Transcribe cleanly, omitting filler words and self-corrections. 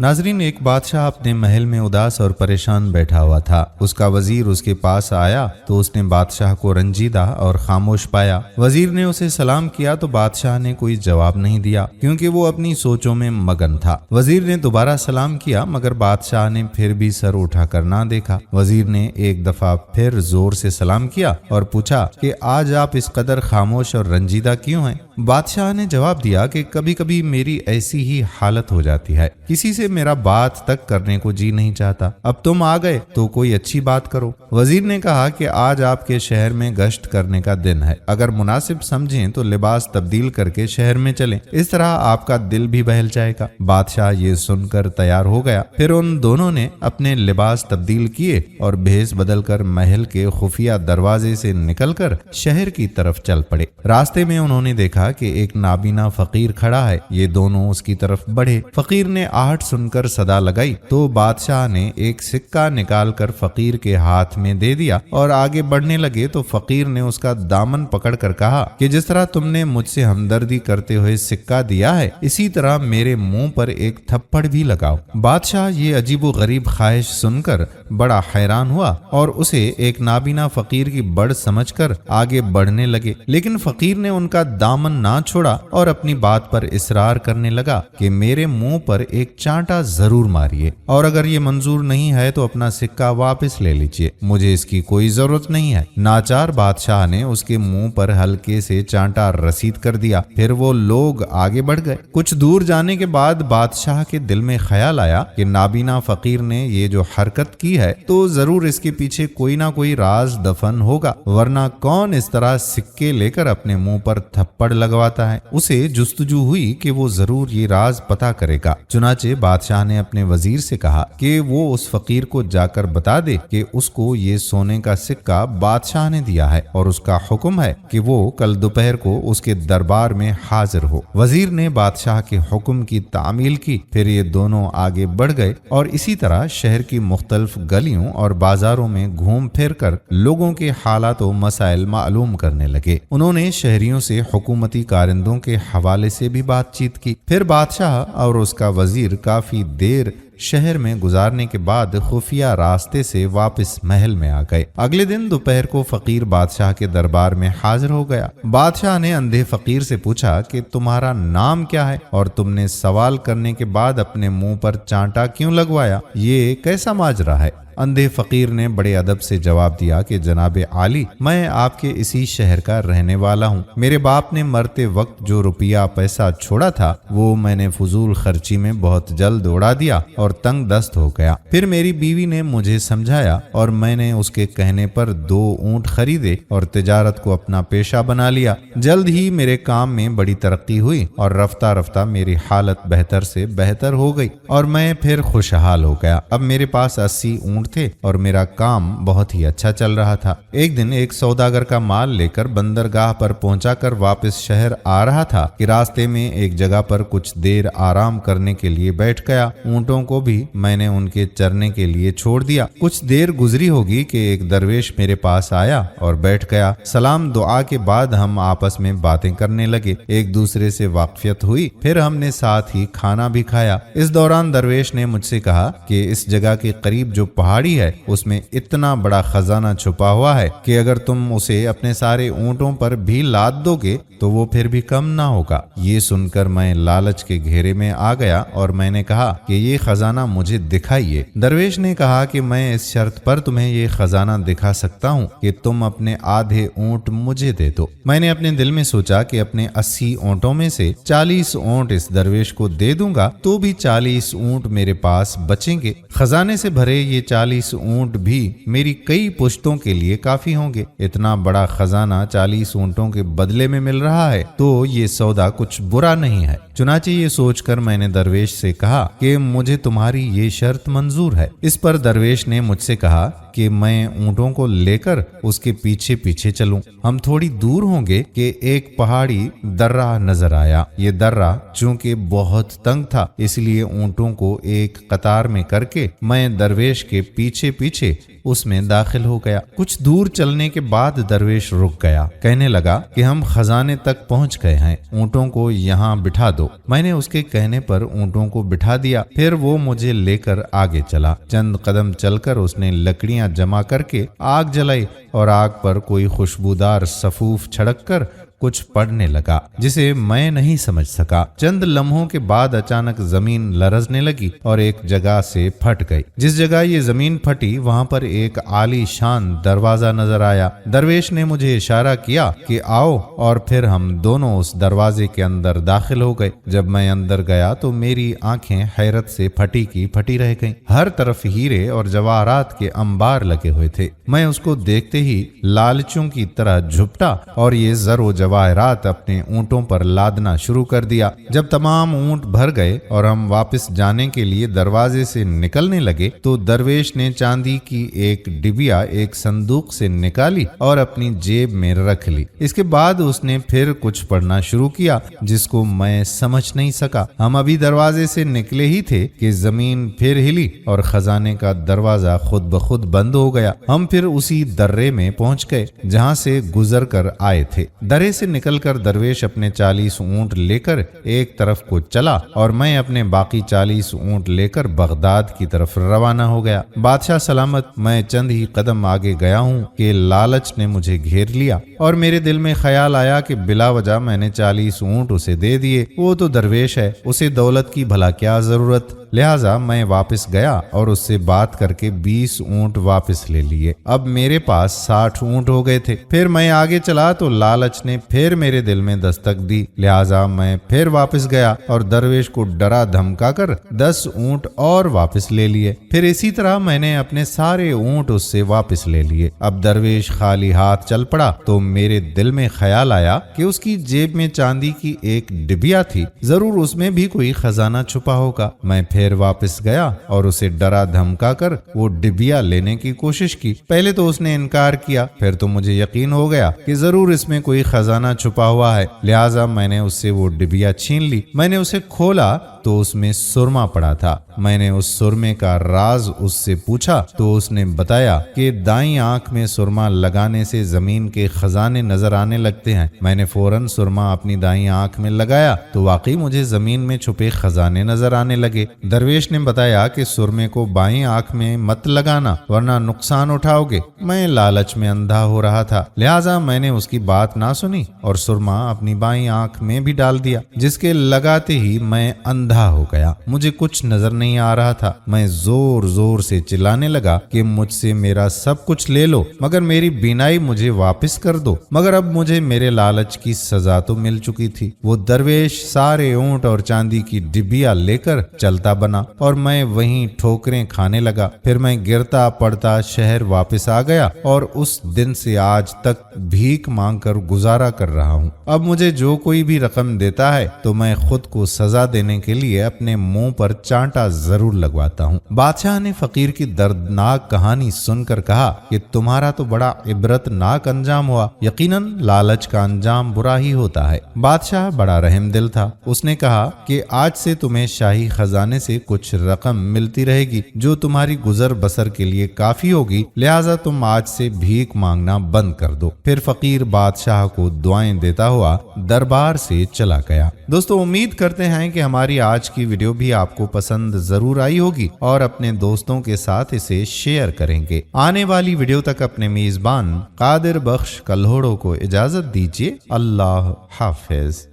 नाजरीन, एक बादशाह अपने महल में उदास और परेशान बैठा हुआ था। उसका वजीर उसके पास आया तो उसने बादशाह को रंजीदा और खामोश पाया। वजीर ने उसे सलाम किया तो बादशाह ने कोई जवाब नहीं दिया क्योंकि वो अपनी सोचों में मगन था। वजीर ने दोबारा सलाम किया मगर बादशाह ने फिर भी सर उठाकर ना देखा। वजीर ने एक दफा फिर जोर से सलाम किया और पूछा कि आज आप इस कदर खामोश और रंजीदा क्यों हैं? बादशाह ने जवाब दिया कि कभी कभी मेरी ऐसी ही हालत हो जाती है, किसी से मेरा बात तक करने को जी नहीं चाहता। अब तुम आ गए तो कोई अच्छी बात करो। वजीर ने कहा कि आज आपके शहर में गश्त करने का दिन है, अगर मुनासिब समझें तो लिबास तब्दील करके शहर में चलें, इस तरह आपका दिल भी बहल जाएगा। बादशाह ये सुनकर तैयार हो गया। फिर उन दोनों ने अपने लिबास तब्दील किए और भेस बदलकर महल के खुफिया दरवाजे से निकलकर शहर की तरफ चल पड़े। रास्ते में उन्होंने देखा कि एक नाबीना फकीर खड़ा है। ये दोनों उसकी तरफ बढ़े। फकीर ने आहट सुनकर सदा लगाई तो बादशाह ने एक सिक्का निकालकर फकीर के हाथ में दे दिया और आगे बढ़ने लगे तो फकीर ने उसका दामन पकड़कर कहा कि जिस तरह तुमने मुझसे हमदर्दी करते हुए सिक्का दिया है, इसी तरह मेरे मुंह पर एक थप्पड़ भी लगाओ। बादशाह ये अजीबो गरीब ख्वाहिश सुनकर बड़ा हैरान हुआ और उसे एक नाबीना फकीर की बड़ समझकर आगे बढ़ने लगे, लेकिन फकीर ने उनका दामन ना छोड़ा और अपनी बात पर इसरार करने लगा कि मेरे मुंह पर एक चांटा जरूर मारिए और अगर ये मंजूर नहीं है तो अपना सिक्का वापस ले लीजिए, मुझे इसकी कोई जरूरत नहीं है। नाचार बादशाह ने उसके मुंह पर हल्के से चांटा रसीद कर दिया। फिर वो लोग आगे बढ़ गए। कुछ दूर जाने के बाद बादशाह के दिल में ख्याल आया कि नाबीना फकीर ने ये जो हरकत की है तो जरूर इसके पीछे कोई ना कोई राज दफन होगा, वरना कौन इस तरह सिक्के लेकर अपने मुंह पर थप्पड़ लगवाता है। उसे जुस्तजू हुई कि वो जरूर ये राज पता करेगा। चुनाचे बादशाह ने अपने वजीर से कहा कि वो उस फकीर को जाकर बता दे कि उसको ये सोने का सिक्का बादशाह ने दिया है और उसका हुक्म है कि वो कल दोपहर को उसके दरबार में हाजिर हो। वजीर ने बादशाह के हुक्म की तामील की। फिर ये दोनों आगे बढ़ गए और इसी तरह शहर की मुख्तलिफ गलियों और बाजारों में घूम फिर कर लोगों के हालात और मसाइल मालूम करने लगे। उन्होंने शहरियों से हुकूमती कारिंदों के हवाले से भी बातचीत की। फिर बादशाह और उसका वजीर काफी देर शहर में गुजारने के बाद खुफिया रास्ते से वापस महल में आ गए। अगले दिन दोपहर को फकीर बादशाह के दरबार में हाजिर हो गया। बादशाह ने अंधे फकीर से पूछा कि तुम्हारा नाम क्या है और तुमने सवाल करने के बाद अपने मुंह पर चांटा क्यों लगवाया, ये कैसा माजरा है? अंधे फकीर ने बड़े अदब से जवाब दिया कि जनाबे आली, मैं आपके इसी शहर का रहने वाला हूँ। मेरे बाप ने मरते वक्त जो रुपया पैसा छोड़ा था वो मैंने फजूल खर्ची में बहुत जल्द उड़ा दिया और तंग दस्त हो गया। फिर मेरी बीवी ने मुझे समझाया और मैंने उसके कहने पर 2 ऊंट खरीदे और तिजारत को अपना पेशा बना लिया। जल्द ही मेरे काम में बड़ी तरक्की हुई और रफ्ता रफ्ता मेरी हालत बेहतर से बेहतर हो गई और मैं फिर खुशहाल हो गया। अब मेरे पास 80 ऊंट थे और मेरा काम बहुत ही अच्छा चल रहा था। एक दिन एक सौदागर का माल लेकर बंदरगाह पर पहुंचाकर वापस शहर आ रहा था कि रास्ते में एक जगह पर कुछ देर आराम करने के लिए बैठ गया। ऊंटों को भी मैंने उनके चरने के लिए छोड़ दिया। कुछ देर गुजरी होगी कि एक दरवेश मेरे पास आया और बैठ गया। सलाम दुआ के बाद हम आपस में बातें करने लगे, एक दूसरे से वाकफियत हुई। फिर हमने साथ ही खाना भी खाया। इस दौरान दरवेश ने मुझसे कहा कि इस जगह के करीब जो पहाड़ी है उसमें इतना बड़ा खजाना छुपा हुआ है कि अगर तुम उसे अपने सारे ऊंटों पर भी लाद दोगे तो वो फिर भी कम ना होगा। ये सुनकर मैं लालच के घेरे में आ गया और मैंने कहा कि ये खजाना मुझे दिखाइए। दरवेश ने कहा कि मैं इस शर्त पर तुम्हें ये खजाना दिखा सकता हूँ कि तुम अपने आधे ऊंट मुझे दे दो। मैंने अपने दिल में सोचा कि अपने 80 ऊंटों में से 40 ऊंट इस दरवेश को दे दूंगा तो भी 40 ऊंट मेरे पास बचेंगे। खजाने से भरे ये 40 ऊंट भी मेरी कई पुश्तों के लिए काफी होंगे। इतना बड़ा खजाना 40 ऊंटों के बदले में मिल रहा है तो ये सौदा कुछ बुरा नहीं है। चुनाचे ये सोचकर मैंने दरवेश से कहा कि मुझे तुम्हारी ये शर्त मंजूर है। इस पर दरवेश ने मुझसे कहा کہ میں اونٹوں کو لے کر اس کے پیچھے پیچھے چلوں۔ ہم تھوڑی دور ہوں گے کہ ایک پہاڑی درہ نظر آیا۔ یہ درہ چونکہ بہت تنگ تھا، اس لیے اونٹوں کو ایک قطار میں کر کے میں درویش کے پیچھے پیچھے اس میں داخل ہو گیا۔ کچھ دور چلنے کے بعد درویش رک گیا، کہنے لگا کہ ہم خزانے تک پہنچ گئے ہیں، اونٹوں کو یہاں بٹھا دو۔ میں نے اس کے کہنے پر اونٹوں کو بٹھا دیا، پھر وہ مجھے لے کر آگے چلا۔ چند قدم چل کر اس نے لکڑیاں جمع کر کے آگ جلائی اور آگ پر کوئی خوشبودار سفوف چھڑک کر کچھ پڑھنے لگا جسے میں نہیں سمجھ سکا۔ چند لمحوں کے بعد اچانک زمین لرزنے لگی اور ایک جگہ سے پھٹ گئی۔ جس جگہ یہ زمین پھٹی وہاں پر ایک عالی شان دروازہ نظر آیا۔ درویش نے مجھے اشارہ کیا کہ آؤ، اور پھر ہم دونوں اس دروازے کے اندر داخل ہو گئے۔ جب میں اندر گیا تو میری آنکھیں حیرت سے پھٹی کی پھٹی رہ گئیں۔ ہر طرف ہیرے اور جواہرات کے انبار لگے ہوئے تھے۔ میں اس کو دیکھتے ہی لالچوں کی طرح جھپٹا اور یہ زر و جواہرات اپنے اونٹوں پر لادنا شروع کر دیا۔ جب تمام اونٹ بھر گئے اور ہم واپس جانے کے لیے دروازے سے نکلنے لگے تو درویش نے چاندی کی ایک ڈبیا ایک صندوق سے نکالی اور اپنی جیب میں رکھ لی۔ اس کے بعد اس نے پھر کچھ پڑھنا شروع کیا جس کو میں سمجھ نہیں سکا۔ ہم ابھی دروازے سے نکلے ہی تھے کہ زمین پھر ہلی اور خزانے کا دروازہ خود بخود بند ہو گیا۔ ہم پھر اسی درے میں پہنچ گئے جہاں سے گزر کر آئے تھے۔ درے سے نکل کر درویش اپنے 40 اونٹ لے کر ایک طرف کو چلا اور میں اپنے باقی 40 اونٹ لے کر بغداد کی طرف روانہ ہو گیا۔ بادشاہ سلامت، میں چند ہی قدم آگے گیا ہوں کہ لالچ نے مجھے گھیر لیا اور میرے دل میں خیال آیا کہ بلا وجہ میں نے 40 اونٹ اسے دے دیے۔ وہ تو درویش ہے، اسے دولت کی بھلا کیا ضرورت؟ لہٰذا میں واپس گیا اور اس سے بات کر کے 20 اونٹ واپس لے لیے۔ اب میرے پاس 60 اونٹ ہو گئے تھے۔ پھر میں آگے چلا تو لالچ نے پھر میرے دل میں دستک دی، لہٰذا میں پھر واپس گیا اور درویش کو ڈرا دھمکا کر 10 اونٹ اور واپس لے لیے۔ پھر اسی طرح میں نے اپنے سارے اونٹ اس سے واپس لے لیے۔ اب درویش خالی ہاتھ چل پڑا تو میرے دل میں خیال آیا کہ اس کی جیب میں چاندی کی ایک ڈبیا تھی، ضرور اس میں بھی کوئی خزانہ چھپا ہوگا۔ میں پھر واپس گیا اور اسے ڈرا دھمکا کر وہ ڈبیا لینے کی کوشش کی۔ پہلے تو اس نے انکار کیا، پھر تو مجھے یقین ہو گیا کہ ضرور اس میں کوئی خزانہ چھپا ہوا ہے، لہٰذا میں نے اس سے وہ ڈبیا چھین لی۔ میں نے اسے کھولا تو اس میں سرما پڑا تھا۔ میں نے اس سرمے کا راز اس سے پوچھا تو اس نے بتایا کہ دائیں آنکھ میں سرما لگانے سے زمین کے خزانے نظر آنے لگتے ہیں۔ میں نے فوراً سرما اپنی دائیں آنکھ میں لگایا تو واقعی مجھے زمین میں چھپے خزانے نظر آنے لگے۔ درویش نے بتایا کہ سرمے کو بائیں آنکھ میں مت لگانا ورنہ نقصان اٹھاؤ گے۔ میں لالچ میں اندھا ہو رہا تھا، لہٰذا میں نے اس کی بات نہ سنی اور سرما اپنی بائیں آنکھ میں بھی ڈال دیا، جس کے لگاتے ہی میں اندھا ہو گیا۔ مجھے کچھ نظر نہیں آ رہا تھا۔ میں زور زور سے چلانے لگا کہ مجھ سے میرا سب کچھ لے لو مگر میری بینائی مجھے واپس کر دو، مگر اب مجھے میرے لالچ کی سزا تو مل چکی تھی۔ وہ درویش سارے اونٹ اور چاندی کی ڈبیا لے کر چلتا بنا اور میں وہیں ٹھوکریں کھانے لگا۔ پھر میں گرتا پڑتا شہر واپس آ گیا اور اس دن سے آج تک بھیک مانگ کر گزارا کر رہا ہوں۔ اب مجھے جو کوئی بھی رقم دیتا ہے تو میں خود کو سزا دینے کے لیے اپنے منہ پر چانٹا ضرور لگواتا ہوں۔ بادشاہ نے فقیر کی دردناک کہانی سن کر کہا کہ تمہارا تو بڑا عبرت ناک انجام ہوا، یقیناً لالچ کا انجام برا ہی ہوتا ہے۔ بادشاہ بڑا رحم دل تھا، اس نے کہا کہ آج سے تمہیں شاہی خزانے سے کچھ رقم ملتی رہے گی جو تمہاری گزر بسر کے لیے کافی ہوگی، لہٰذا تم آج سے بھیک مانگنا بند کر دو۔ پھر فقیر بادشاہ کو دعائیں دیتا ہوا دربار سے چلا گیا۔ دوستو، امید کرتے ہیں کہ ہماری آج کی ویڈیو بھی آپ کو پسند ضرور آئی ہوگی اور اپنے دوستوں کے ساتھ اسے شیئر کریں گے۔ آنے والی ویڈیو تک اپنے میزبان قادر بخش کلہوڑوں کو اجازت دیجیے۔ اللہ حافظ۔